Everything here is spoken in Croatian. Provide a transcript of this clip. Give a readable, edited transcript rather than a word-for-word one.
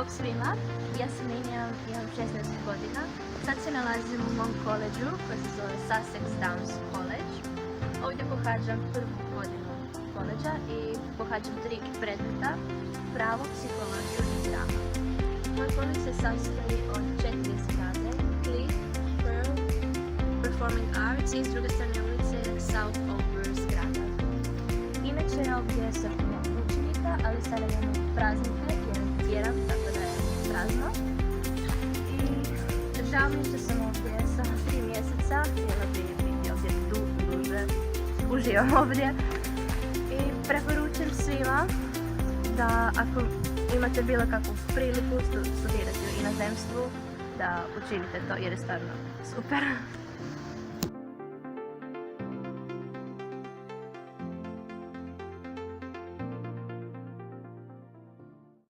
Bog svima, ja sam Inja, imam 16 godina. Sad se nalazim u mom koleđu koji se zove Sussex College. Ovdje pohađam prvu godinu koleđa i pohađam 3 predmeta, pravo, psihologiju i drama. Moj koleđ se sastoji od 4 zgrade, Cliff, Pearl, Performing Arts i s druge strane ulice South Over zgrada. Inače je ovdje sa puno učenika, ali sada imamo praznike jer tjeram, tako da je prazno. I žao mi što sam ovdje samo 3 mjeseca, htjela bi biti ovdje duže, uživam ovdje. I preporučujem svima da ako imate bilo kakvu priliku studirati u inozemstvu, da učinite to jer je stvarno super.